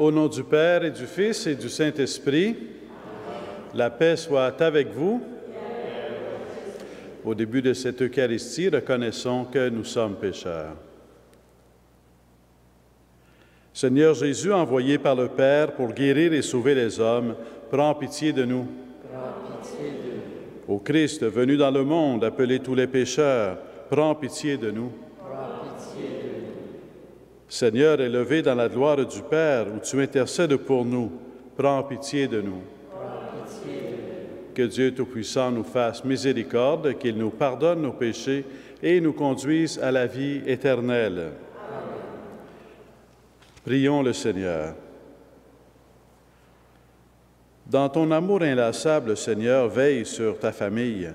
Au nom du Père et du Fils et du Saint-Esprit, la paix soit avec vous. Au début de cette Eucharistie, reconnaissons que nous sommes pécheurs. Seigneur Jésus, envoyé par le Père pour guérir et sauver les hommes, prends pitié de nous. Prends pitié de nous. Ô Christ, venu dans le monde, appeler tous les pécheurs, prends pitié de nous. Prends pitié de nous. Seigneur, élevé dans la gloire du Père, où tu intercèdes pour nous, prends pitié de nous. Prends pitié de nous. Que Dieu Tout-Puissant nous fasse miséricorde, qu'il nous pardonne nos péchés et nous conduise à la vie éternelle. Prions le Seigneur. Dans ton amour inlassable, Seigneur, veille sur ta famille.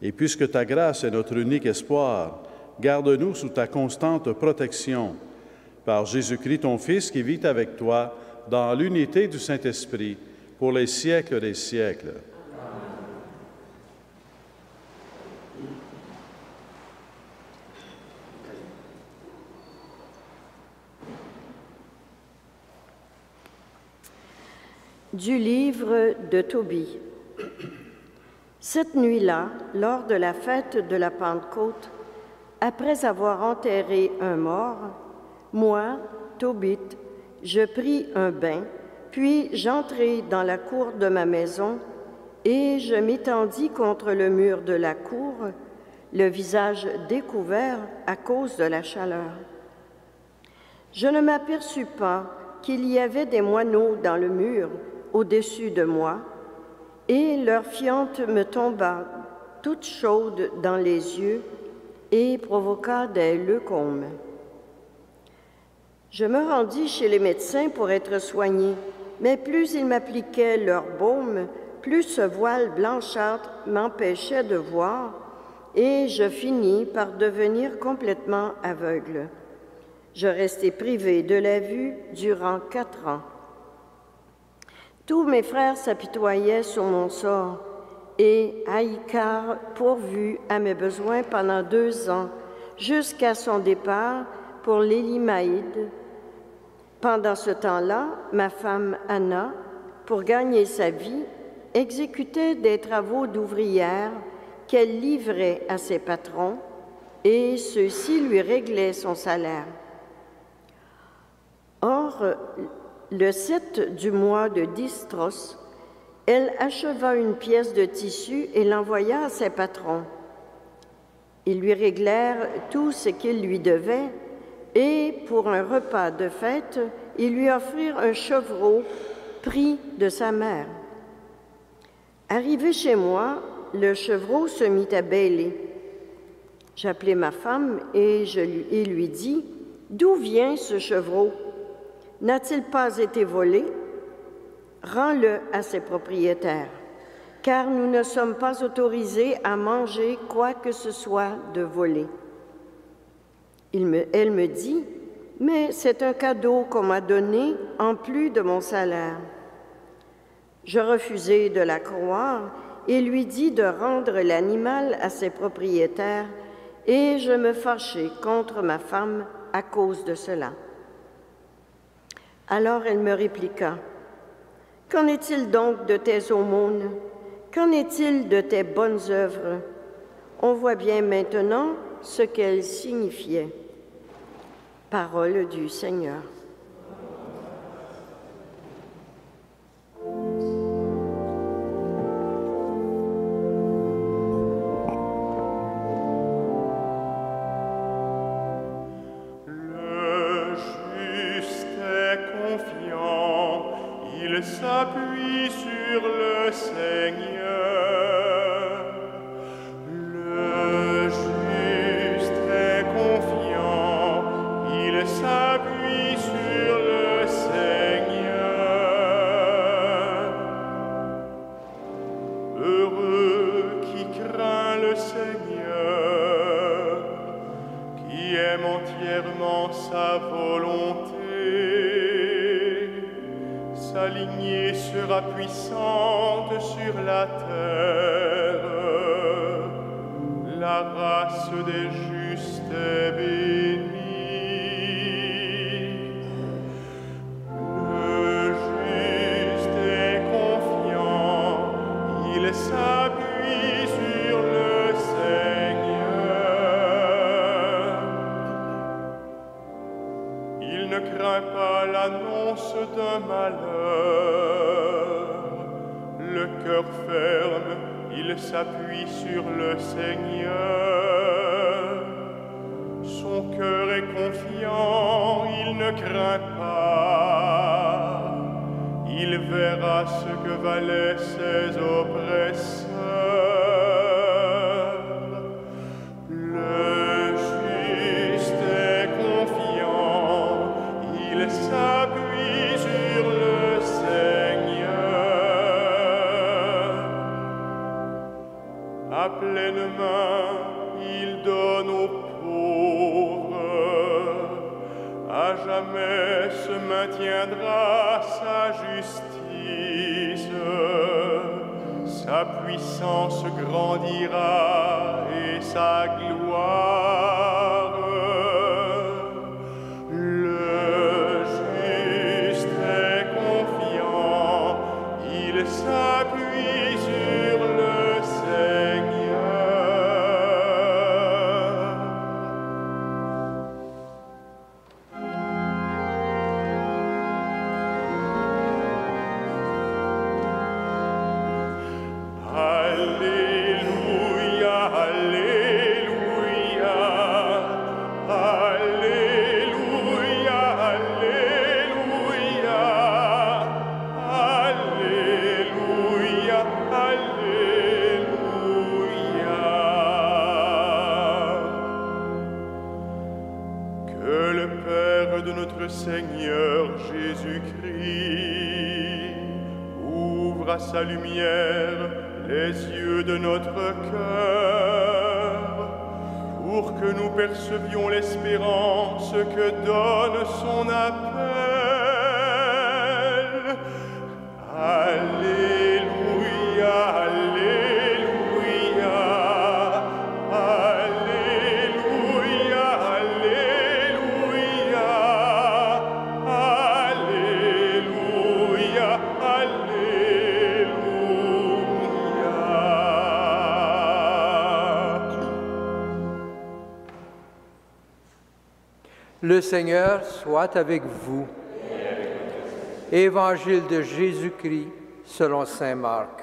Et puisque ta grâce est notre unique espoir, garde-nous sous ta constante protection. Par Jésus-Christ, ton Fils, qui vit avec toi dans l'unité du Saint-Esprit, pour les siècles des siècles. Du livre de Tobie. Cette nuit-là, lors de la fête de la Pentecôte, après avoir enterré un mort, moi, Tobit, je pris un bain, puis j'entrai dans la cour de ma maison et je m'étendis contre le mur de la cour, le visage découvert à cause de la chaleur. Je ne m'aperçus pas qu'il y avait des moineaux dans le mur au-dessus de moi, et leur fiente me tomba toute chaude dans les yeux et provoqua des leucomes. Je me rendis chez les médecins pour être soigné, mais plus ils m'appliquaient leur baume, plus ce voile blanchâtre m'empêchait de voir, et je finis par devenir complètement aveugle. Je restai privé de la vue durant 4 ans. Tous mes frères s'apitoyaient sur mon sort, et Aïkar pourvut à mes besoins pendant 2 ans, jusqu'à son départ pour l'Élimaïde. Pendant ce temps-là, ma femme Anna, pour gagner sa vie, exécutait des travaux d'ouvrière qu'elle livrait à ses patrons, et ceux-ci lui réglaient son salaire. Or, le 7 du mois de Distros, elle acheva une pièce de tissu et l'envoya à ses patrons. Ils lui réglèrent tout ce qu'ils lui devaient et, pour un repas de fête, ils lui offrirent un chevreau pris de sa mère. Arrivé chez moi, le chevreau se mit à bêler. J'appelai ma femme et lui dis « D'où vient ce chevreau? N'a-t-il pas été volé? Rends-le à ses propriétaires, car nous ne sommes pas autorisés à manger quoi que ce soit de volé. » Elle me dit, « Mais c'est un cadeau qu'on m'a donné en plus de mon salaire. » Je refusai de la croire et lui dis de rendre l'animal à ses propriétaires, et je me fâchai contre ma femme à cause de cela. Alors elle me répliqua, « Qu'en est-il donc de tes aumônes? Qu'en est-il de tes bonnes œuvres? » On voit bien maintenant ce qu'elles signifiaient. Parole du Seigneur. Il s'appuie sur le Seigneur. Le juste est confiant, il s'appuie sur le Seigneur. Heureux qui craint le Seigneur, qui aime entièrement sa volonté. Sa lignée sera puissante sur la terre. La race des justes est bénie. Le ne craint pas l'annonce d'un malheur. Le cœur ferme, il s'appuie sur le Seigneur. Son cœur est confiant, il ne craint pas. Il verra ce que valaient ses oppresseurs. Le juste est confiant, il s'appuie sur le Seigneur. À pleine main, il donne aux pauvres. À jamais se maintiendra sa justice. Sa puissance grandira et sa gloire. Le juste est confiant, il s'appuie sur le Seigneur. Alléluia, Alléluia, Alléluia, Alléluia, Alléluia, Alléluia. Que le Père de notre Seigneur Jésus-Christ ouvre à sa lumière les yeux de notre cœur, pour que nous percevions l'espérance que donne son appel. Alléluia, Alléluia, Alléluia, Alléluia, Alléluia, Le Seigneur soit avec vous. Évangile de Jésus-Christ selon saint Marc.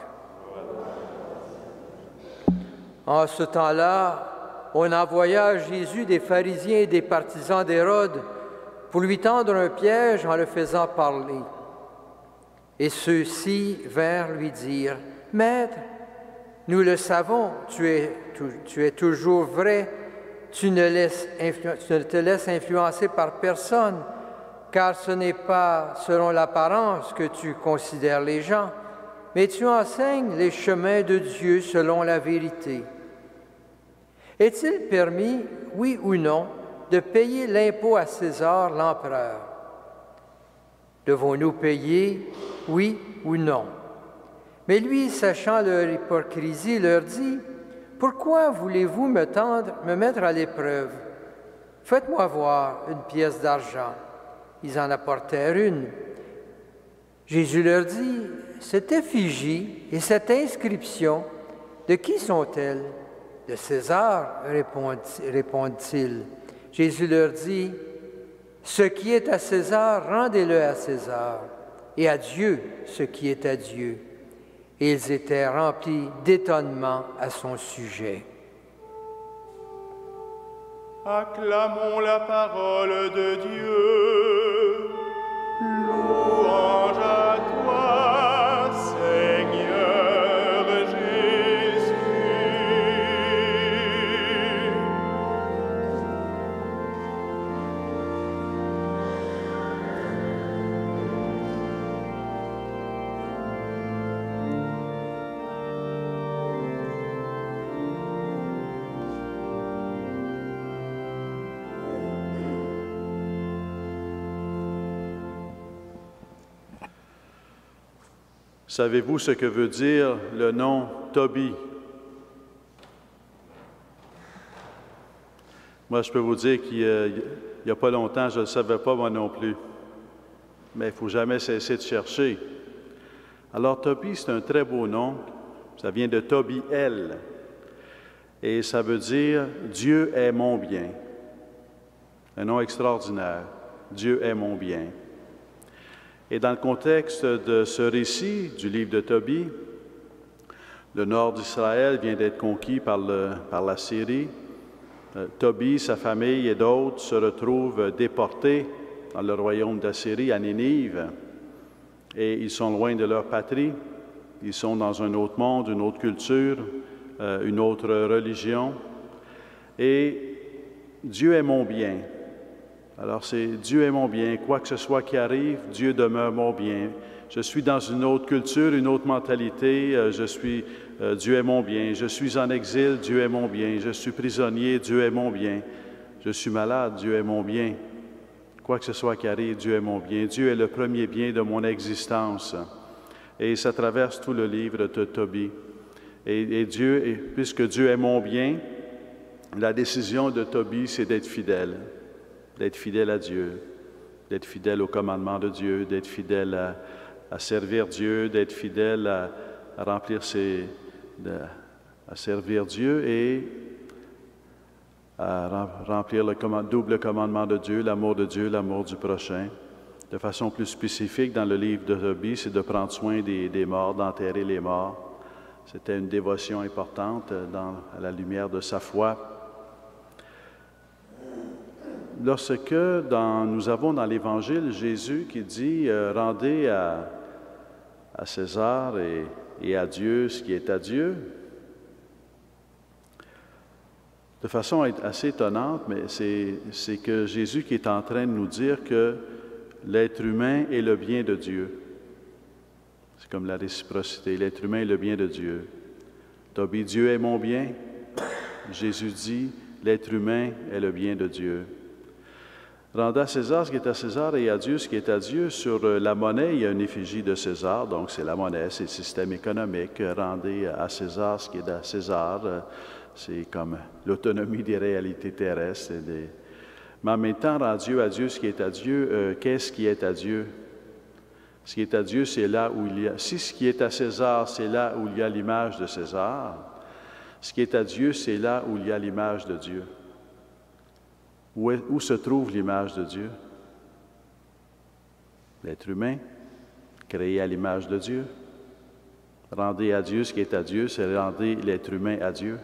En ce temps-là, on envoya à Jésus des pharisiens et des partisans d'Hérode pour lui tendre un piège en le faisant parler. Et ceux-ci vinrent lui dire, « Maître, nous le savons, tu es toujours vrai, tu ne te laisses influencer par personne, car ce n'est pas selon l'apparence que tu considères les gens, mais tu enseignes les chemins de Dieu selon la vérité. Est-il permis, oui ou non, de payer l'impôt à César, l'empereur? Devons-nous payer, oui ou non? Mais lui, sachant leur hypocrisie, leur dit, « Pourquoi voulez-vous me mettre à l'épreuve? Faites-moi voir une pièce d'argent. » Ils en apportèrent une. Jésus leur dit, « Cette effigie et cette inscription, de qui sont-elles? » « De César, répondit-il. Jésus leur dit, « Ce qui est à César, rendez-le à César, et à Dieu ce qui est à Dieu. » Et ils étaient remplis d'étonnement à son sujet. Acclamons la parole de Dieu. Louange à toi, Seigneur Jésus. Savez-vous ce que veut dire le nom Tobie? Moi, je peux vous dire qu'il n'y a pas longtemps, je ne le savais pas moi non plus. Mais il ne faut jamais cesser de chercher. Alors, Tobie, c'est un très beau nom. Ça vient de Tobiel. Et ça veut dire « Dieu est mon bien ». Un nom extraordinaire. Dieu est mon bien. Et dans le contexte de ce récit du livre de Tobie, le nord d'Israël vient d'être conquis par la Syrie. Tobie, sa famille et d'autres se retrouvent déportés dans le royaume d'Assyrie, à Ninive, et ils sont loin de leur patrie. Ils sont dans un autre monde, une autre culture, une autre religion. Et Dieu est mon bien. Alors c'est Dieu est mon bien. Quoi que ce soit qui arrive, Dieu demeure mon bien. Je suis dans une autre culture, une autre mentalité. Dieu est mon bien. Je suis en exil, Dieu est mon bien. Je suis prisonnier, Dieu est mon bien. Je suis malade, Dieu est mon bien. Quoi que ce soit qui arrive, Dieu est mon bien. Dieu est le premier bien de mon existence. Et ça traverse tout le livre de Tobie. Et puisque Dieu est mon bien, la décision de Tobie, c'est d'être fidèle à Dieu, d'être fidèle au commandement de Dieu, d'être fidèle à servir Dieu, d'être fidèle à servir Dieu et à remplir le double commandement de Dieu, l'amour du prochain. De façon plus spécifique, dans le livre de Tobie, c'est de prendre soin des morts, d'enterrer les morts. C'était une dévotion importante à la lumière de sa foi. Lorsque nous avons dans l'Évangile Jésus qui dit « Rendez à César et à Dieu ce qui est à Dieu », de façon assez étonnante, mais c'est que Jésus qui est en train de nous dire que l'être humain est le bien de Dieu. C'est comme la réciprocité. L'être humain est le bien de Dieu. Tobie, Dieu est mon bien. Jésus dit, l'être humain est le bien de Dieu. Rendez à César ce qui est à César et à Dieu ce qui est à Dieu. Sur la monnaie, il y a une effigie de César, donc c'est la monnaie, c'est le système économique. Rendez à César ce qui est à César. C'est comme l'autonomie des réalités terrestres. Mais en même temps, rends Dieu à Dieu ce qui est à Dieu. Qu'est-ce qui est à Dieu? Ce qui est à Dieu, c'est là où il y a... Si ce qui est à César, c'est là où il y a l'image de César, ce qui est à Dieu, c'est là où il y a l'image de Dieu. Où se trouve l'image de Dieu? L'être humain, créé à l'image de Dieu. Rendez à Dieu ce qui est à Dieu, c'est rendez l'être humain à Dieu.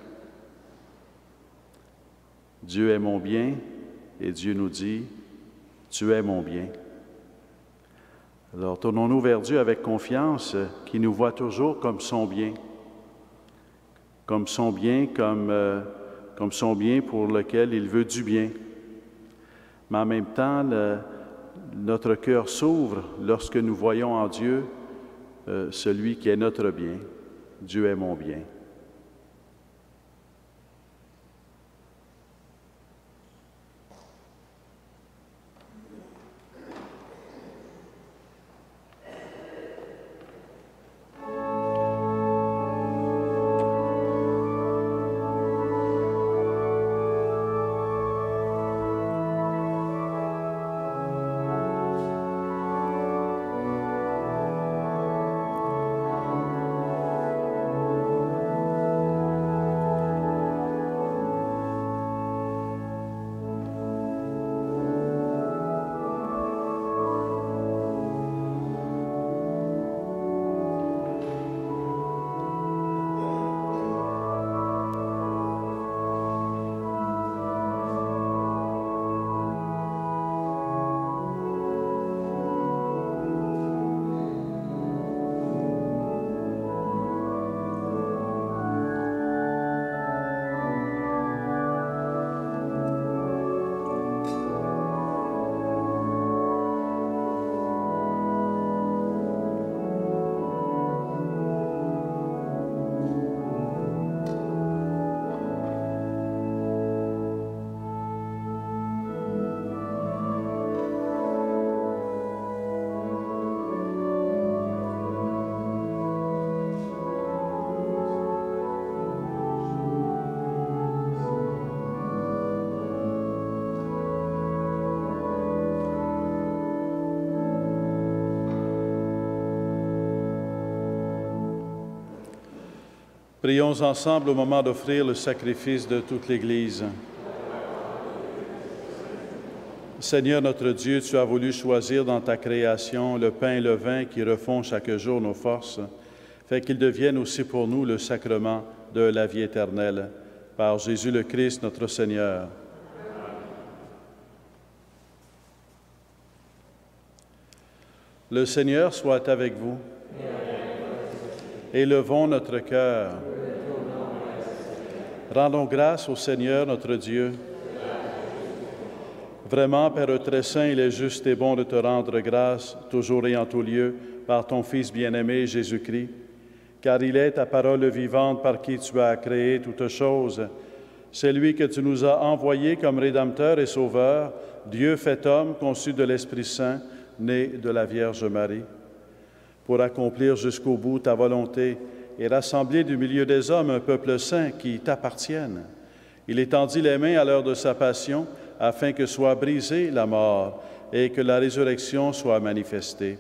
Dieu est mon bien, et Dieu nous dit, tu es mon bien. Alors, tournons-nous vers Dieu avec confiance, qui nous voit toujours comme son bien, comme son bien pour lequel il veut du bien. Mais en même temps, notre cœur s'ouvre lorsque nous voyons en Dieu celui qui est notre bien. Dieu est mon bien. Prions ensemble au moment d'offrir le sacrifice de toute l'Église. Seigneur notre Dieu, tu as voulu choisir dans ta création le pain et le vin qui refont chaque jour nos forces, fait qu'ils deviennent aussi pour nous le sacrement de la vie éternelle. Par Jésus le Christ, notre Seigneur. Le Seigneur soit avec vous. Élevons notre cœur. Rendons grâce au Seigneur notre Dieu. Vraiment, Père très saint, il est juste et bon de te rendre grâce, toujours et en tout lieu, par ton Fils bien-aimé, Jésus-Christ, car il est ta parole vivante par qui tu as créé toutes choses. C'est lui que tu nous as envoyé comme Rédempteur et Sauveur, Dieu fait homme, conçu de l'Esprit Saint, né de la Vierge Marie, pour accomplir jusqu'au bout ta volonté et rassembler du milieu des hommes un peuple saint qui t'appartienne. Il étendit les mains à l'heure de sa passion, afin que soit brisée la mort et que la résurrection soit manifestée.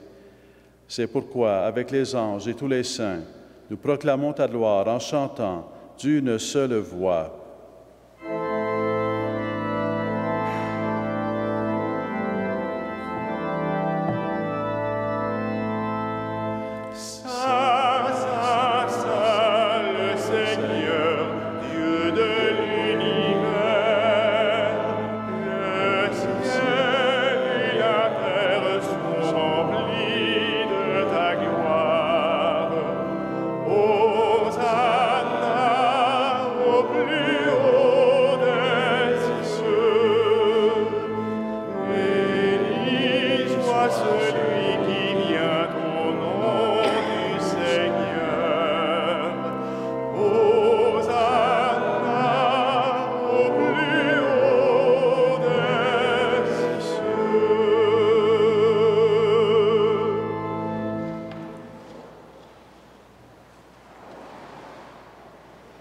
C'est pourquoi, avec les anges et tous les saints, nous proclamons ta gloire en chantant d'une seule voix.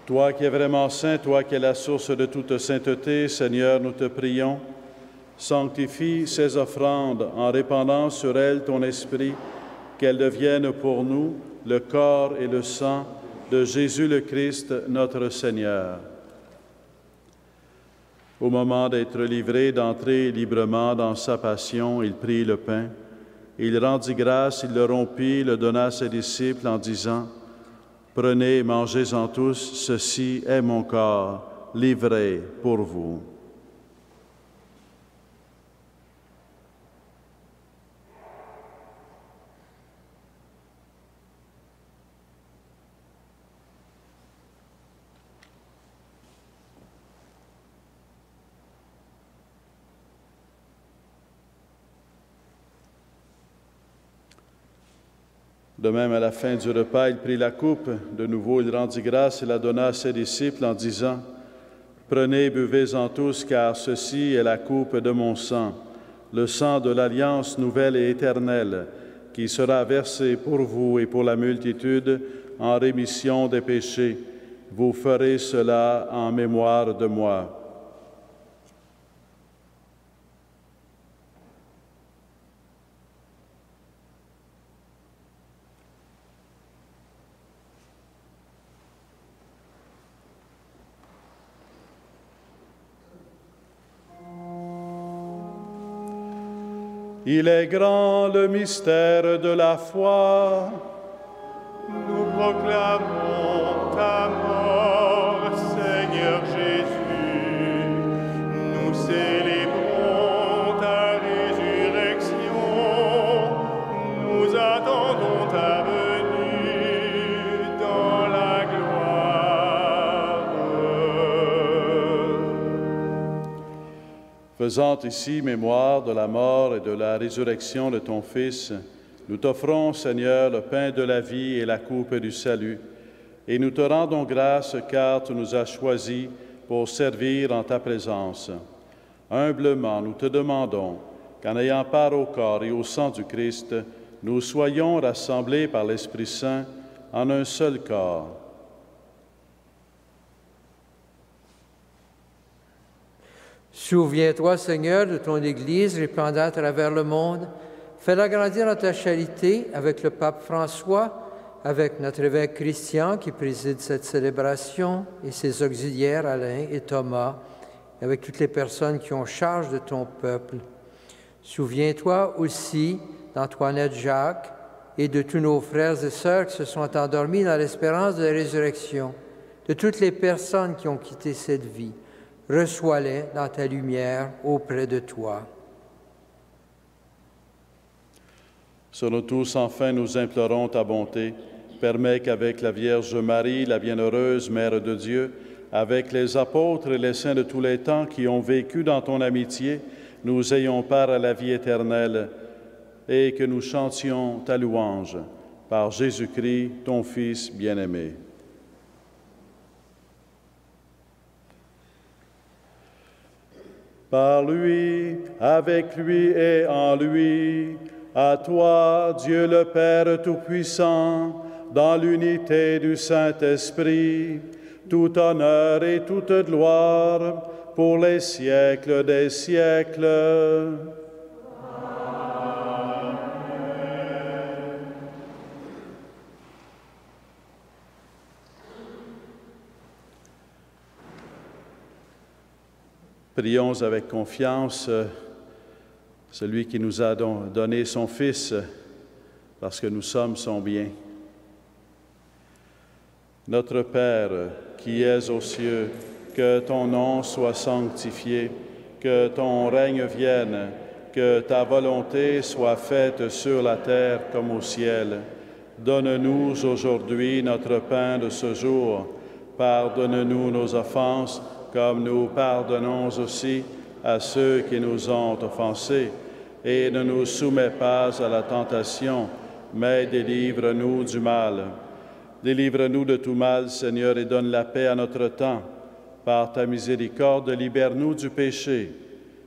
Toi qui es vraiment saint, toi qui es la source de toute sainteté, Seigneur, nous te prions, sanctifie ces offrandes en répandant sur elles ton esprit, qu'elles deviennent pour nous le corps et le sang de Jésus le Christ, notre Seigneur. Au moment d'être livré, d'entrer librement dans sa passion, il prit le pain. Il rendit grâce, il le rompit, le donna à ses disciples en disant: « Prenez et mangez-en tous, ceci est mon corps, livré pour vous. » De même, à la fin du repas, il prit la coupe. De nouveau, il rendit grâce et la donna à ses disciples en disant: « Prenez et buvez-en tous, car ceci est la coupe de mon sang, le sang de l'alliance nouvelle et éternelle, qui sera versé pour vous et pour la multitude en rémission des péchés. Vous ferez cela en mémoire de moi. » Il est grand le mystère de la foi. Nous proclamons ta mort, Seigneur Jésus. Nous célébrons ta résurrection. Nous attendons ta venue dans la gloire. Faisant ici mémoire de la mort et de la résurrection de ton Fils, nous t'offrons, Seigneur, le pain de la vie et la coupe du salut, et nous te rendons grâce car tu nous as choisis pour servir en ta présence. Humblement, nous te demandons qu'en ayant part au corps et au sang du Christ, nous soyons rassemblés par l'Esprit Saint en un seul corps. Souviens-toi, Seigneur, de ton Église répandue à travers le monde. Fais-la grandir en ta charité avec le pape François, avec notre évêque Christian qui préside cette célébration et ses auxiliaires Alain et Thomas, avec toutes les personnes qui ont charge de ton peuple. Souviens-toi aussi d'Antoinette Jacques et de tous nos frères et sœurs qui se sont endormis dans l'espérance de la résurrection, de toutes les personnes qui ont quitté cette vie. Reçois-les dans ta lumière auprès de toi. Sur nous tous, enfin, nous implorons ta bonté. Permets qu'avec la Vierge Marie, la bienheureuse Mère de Dieu, avec les apôtres et les saints de tous les temps qui ont vécu dans ton amitié, nous ayons part à la vie éternelle et que nous chantions ta louange. Par Jésus-Christ, ton Fils bien-aimé. Par lui, avec lui et en lui, à toi, Dieu le Père Tout-Puissant, dans l'unité du Saint-Esprit, tout honneur et toute gloire pour les siècles des siècles. Amen. Prions avec confiance celui qui nous a donné son Fils, parce que nous sommes son bien. Notre Père, qui es aux cieux, que ton nom soit sanctifié, que ton règne vienne, que ta volonté soit faite sur la terre comme au ciel. Donne-nous aujourd'hui notre pain de ce jour. Pardonne-nous nos offenses, comme nous pardonnons aussi à ceux qui nous ont offensés. Et ne nous soumets pas à la tentation, mais délivre-nous du mal. Délivre-nous de tout mal, Seigneur, et donne la paix à notre temps. Par ta miséricorde, libère-nous du péché.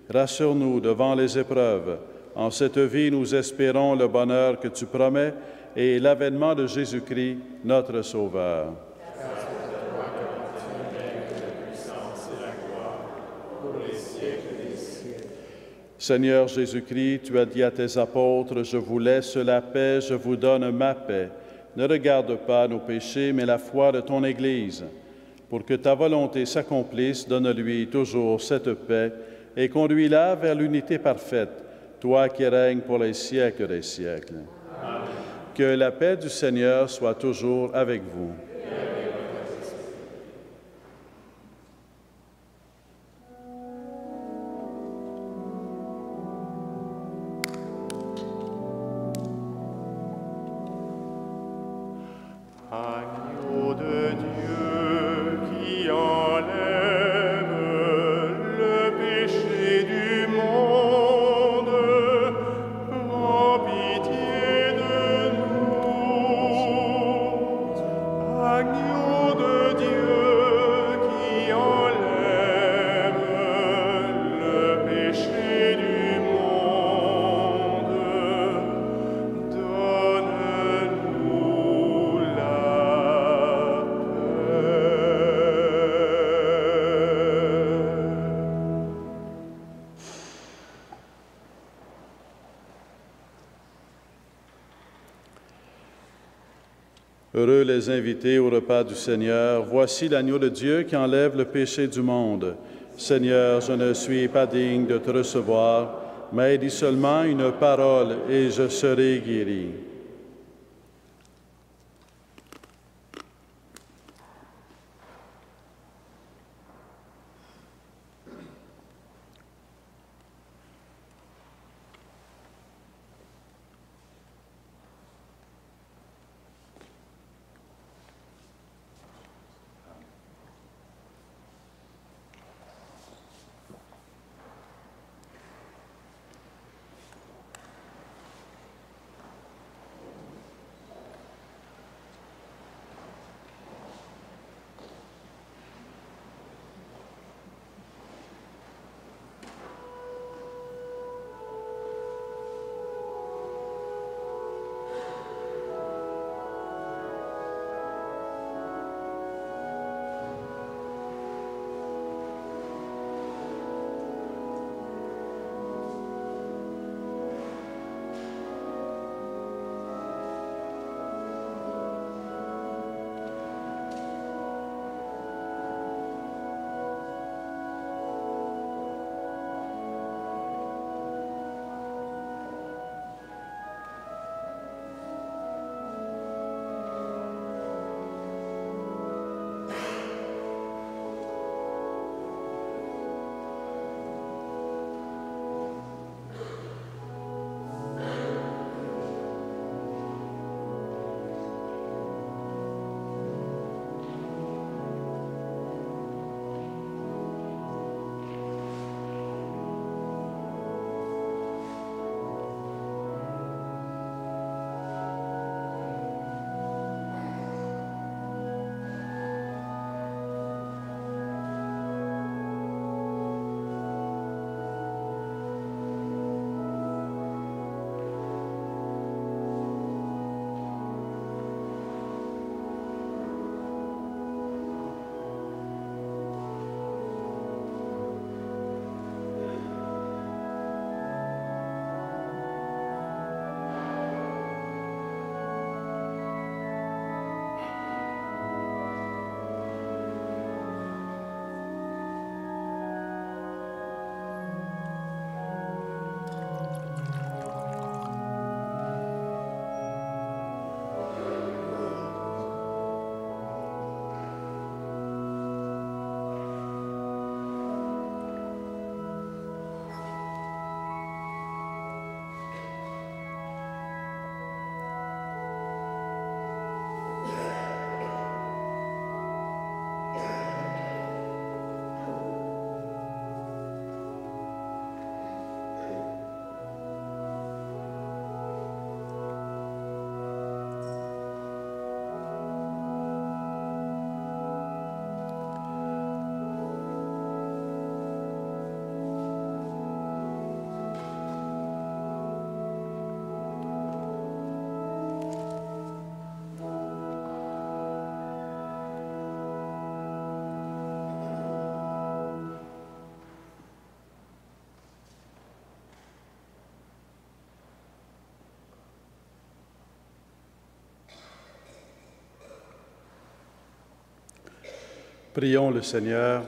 Rassure-nous devant les épreuves. En cette vie, nous espérons le bonheur que tu promets et l'avènement de Jésus-Christ, notre Sauveur. Seigneur Jésus-Christ, tu as dit à tes apôtres, « Je vous laisse la paix, je vous donne ma paix. Ne regarde pas nos péchés, mais la foi de ton Église. Pour que ta volonté s'accomplisse, donne-lui toujours cette paix et conduis-la vers l'unité parfaite, toi qui règnes pour les siècles des siècles. » Amen. Que la paix du Seigneur soit toujours avec vous. Heureux les invités au repas du Seigneur. Voici l'agneau de Dieu qui enlève le péché du monde. Seigneur, je ne suis pas digne de te recevoir, mais dis seulement une parole et je serai guéri. Prions le Seigneur.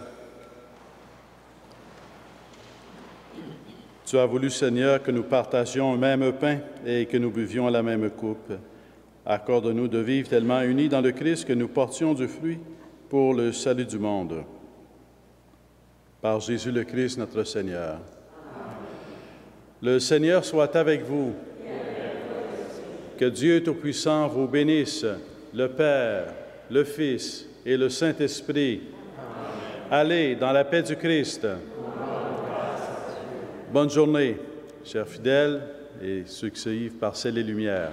Tu as voulu, Seigneur, que nous partagions le même pain et que nous buvions à la même coupe. Accorde-nous de vivre tellement unis dans le Christ que nous portions du fruit pour le salut du monde. Par Jésus le Christ, notre Seigneur. Amen. Le Seigneur soit avec vous. Que Dieu Tout-Puissant vous bénisse, le Père, le Fils et le Saint-Esprit. Allez dans la paix du Christ. Bonne journée, chers fidèles et ceux qui suivent par Ciel et Lumière.